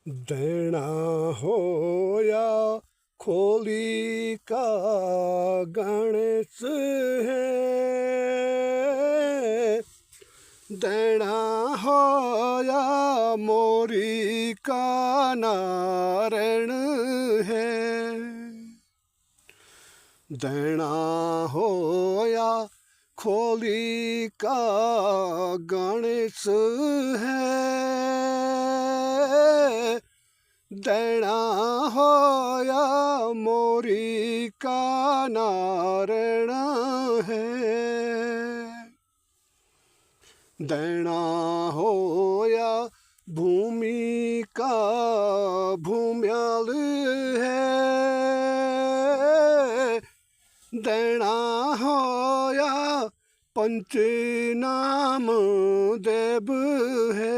देना होया खोली का गणेश है, देना होया मोरी का नारायण है, देना होया खोली का गणेश है, देना होया मोरी का नारायण है, देना होया भूमि का भूम्याल है, देना होया पंच नाम देव है,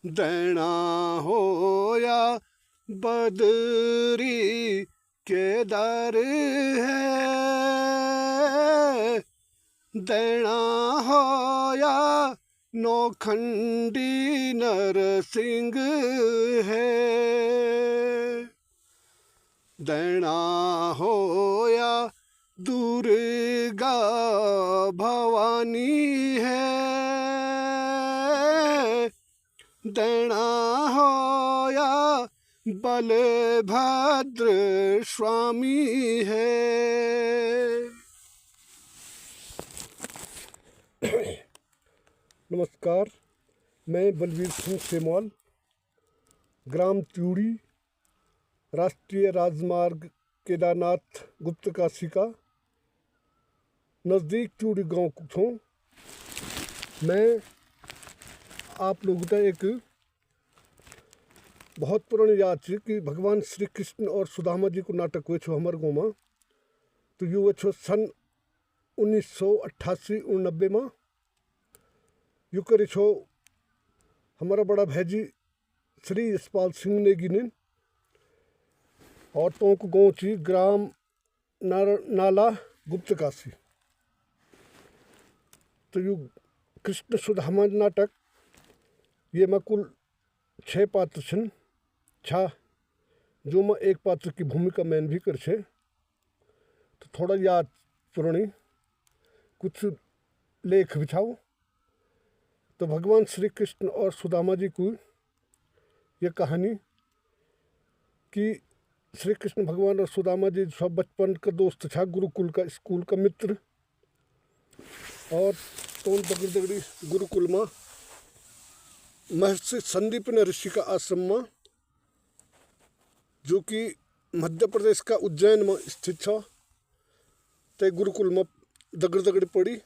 देना होया बदरी केदार है, देना होया नौखंडी नरसिंह है, देना होया दुर्गा भवानी है, देना होया बलभद्र स्वामी है। नमस्कार, मैं बलवीर सिंह सेमवाल, ग्राम त्यूड़ी, राष्ट्रीय राजमार्ग केदारनाथ गुप्तकाशी का नज़दीक त्यूड़ी गांव हूँ। मैं आप लोगों का एक बहुत पुरानी याद थी कि भगवान श्री कृष्ण और सुदामा जी को नाटक हुए छो हमारे गाँव में। तो ये हुए छो सन 1988-89 में। यू करे छो हमारा बड़ा भैजी श्री यशपाल सिंह नेगी ने, और तो को गाँव थी ग्राम नाला गुप्तकाशी। तो यू कृष्ण सुदामा नाटक ये में कुल 6 पात्र छन छा, जो मैं एक पात्र की भूमिका मैन भी कर छे। तो थोड़ा याद पुरानी कुछ लेख बिछाओ। तो भगवान श्री कृष्ण और सुदामा जी को ये कहानी कि श्री कृष्ण भगवान और सुदामा जी सब बचपन का दोस्त था, गुरुकुल का स्कूल का मित्र। और तो दगड़ी गुरुकुल में महर्षि संदीपन ऋषि का आश्रम में, जो कि मध्य प्रदेश का उज्जैन में स्थित था, ते गुरुकुल में दगड़ी पड़ी।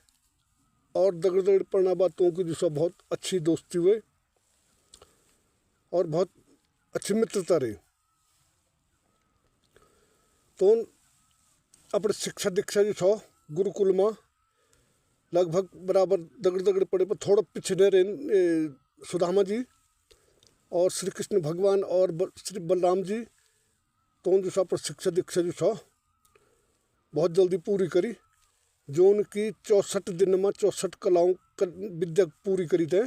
और दगड़ी पढ़ना बातों की जो सब बहुत अच्छी दोस्ती हुए और बहुत अच्छी मित्रता रही। तो अपने शिक्षा दीक्षा जो छो गुरुकुल में लगभग बराबर दगड़ी पड़े पर थोड़ा पीछे रहे सुदामा जी और श्री कृष्ण भगवान और श्री बलराम जी। तो जो सब शिक्षा दीक्षा जो छो बहुत जल्दी पूरी करी, जो उनकी 64 दिन में 64 कलाओं विद्या पूरी करी थे।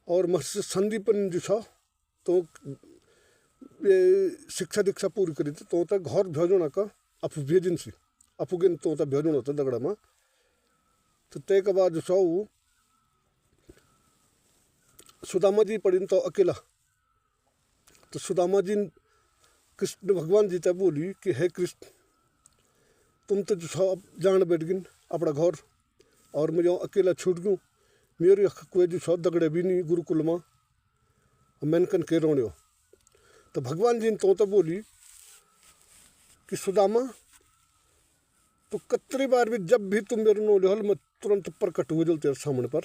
और महर्षि संदीपन जो छो तो शिक्षा दीक्षा पूरी करी थी। तो घर भेजना का अपू भेजन सी अपू गेन तो भेजना होता दगड़ा में। तो ते के बाद जो छो सुदामा जी पड़ी तो अकेला। तो सुदामा जी कृष्ण भगवान जी तक बोली कि हे कृष्ण, तुम तो जो छो अब जान बैठ गिन अपना घर, और मैं अकेला छूट गयूँ। मेरी कोई जो छो दगड़े भी नहीं गुरुकुल में, मैंने कन के रोने हो। तो भगवान जी ने तो बोली कि सुदामा, तो कतरी बार भी जब भी तुम मेरे नो लेहल मैं तुरंत प्रकट हो जल तेरे सामने पर।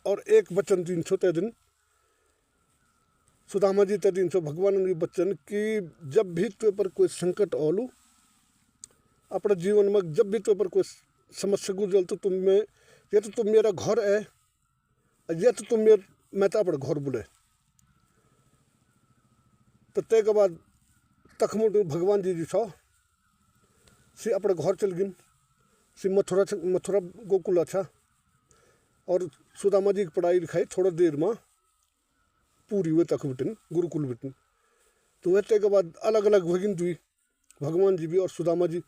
और एक वचन दिन छो ते दिन सुदामा जी ते दिन छो भगवान ने वचन कि जब भी तुझ पर कोई संकट आलू अपने जीवन में, जब भी तुझ पर कोई समस्या गुजरल, तो तुम में या तो तुम मेरा घर है या तो तुम मैं तो अपने घर बुले। तो ते के बाद तखमुट भगवान जी जो छो से अपने घर चल गिन से मथुरा गोकुल अच्छा। और सुदामा जी की पढ़ाई लिखाई थोड़ा देर में पूरी हुए तक बिटन गुरुकुल बिटन। तो वैसे के बाद अलग अलग भगिन दुई भगवान जी भी और सुदामा जी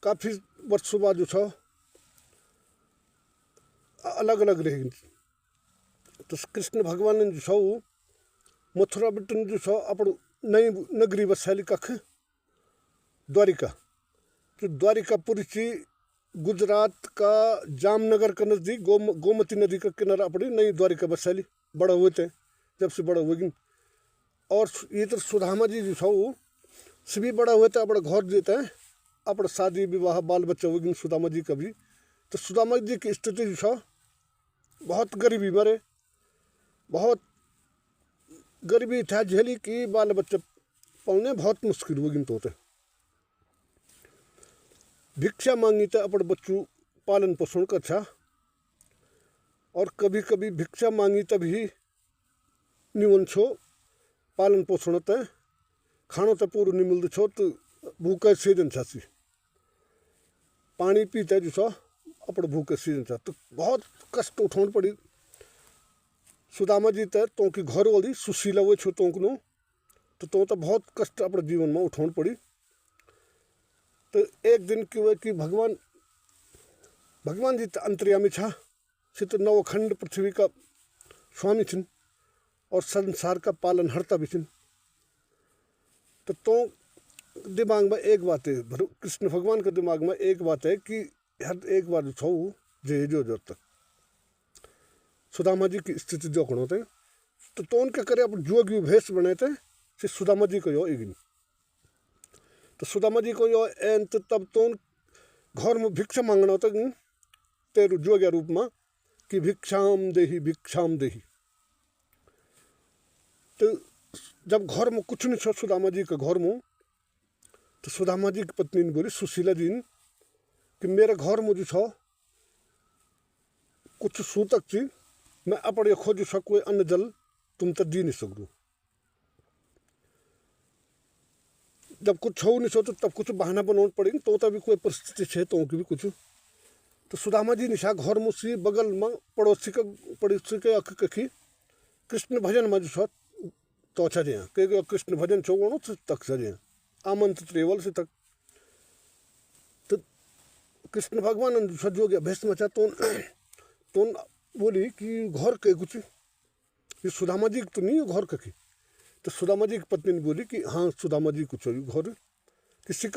काफ़ी वर्षों बाद जो छ अलग अलग रहे। तो कृष्ण भगवान ने जो छ मथुरा बिटन जो छ अपन नई नगरी बसाली कख द्वारिका। तो द्वारिकापुरी ची गुजरात का जामनगर का नज़दीक गोमती नदी का किनारा अपनी नई द्वारिका बसाली बड़ा हुए थे जब से बड़ा हुए। और ये तो सुदामा जी जो छ सभी बड़ा हुए थे अपना घर देते हैं अपना शादी विवाह बाल बच्चा हुए सुदामा जी का भी। तो सुदामा जी की स्थिति जो छ बहुत गरीबी मरे बहुत गरीबी था झेली कि बाल बच्चे पालने बहुत मुश्किल हुए तो होते। भिक्षा मांगी तो अपने बच्चों पालन पोषण का था और कभी कभी भिक्षा मांगी तभी निवन छो पालन पोषण ते खानो तो पूरा नहीं मिलते छो तो भूखे सीजन छासी पानी पीते जो छ अपने भूखे सीजन था। तो बहुत कष्ट उठाने पड़ी सुदामा जी ते तो की घर वाली सुशीला हुए छो तो बहुत कष्ट अपने जीवन में उठाने पड़ी। तो एक दिन की हुए कि भगवान जी तो अंतर्यामी छा से तो नवखंड पृथ्वी का स्वामी छिन और संसार का पालनहर्ता भी छिन। तो दिमाग में एक बात है कृष्ण भगवान के दिमाग में एक बात है कि हर एक बार छो जो तक सुदामा जी की स्थिति जो होते तो उनके करे अब जोगी भेष बने थे से सुदामा जी को यो एक तो सुदामा जी को यो एन तो तब तो घर में भिक्षा मांगना होता तेरु जोग्या रूप में कि भिक्षाम देही। तो जब घर में कुछ नहीं छो सुदामा जी के घर में तो सुदामा जी की पत्नी ने बोली सुशीला जी ने कि मेरे घर में जो छो कुछ सूतक थी मैं अपने खोज सको अन्न जल तुम तक दी नहीं सकूँ। जब कुछ हो नहीं सो तो तब कुछ बहाना बनाना पड़ेगी तो तभी कोई परिस्थिति है तो भी कुछ। तो सुदामा जी निशा घर में सी बगल में पड़ोसी के अख कखी कृष्ण भजन में जो तो अच्छा जी के कृष्ण भजन छोड़ो तक सजे आमंत्रित रेवल से तक। तो कृष्ण भगवान जो गया भैंस मचा तो बोली कि घर के कुछ ये सुदामा जी तो नहीं घर कखी। तो सुदामा जी की पत्नी ने बोली कि हाँ सुदामा जी कुछ घर किसी का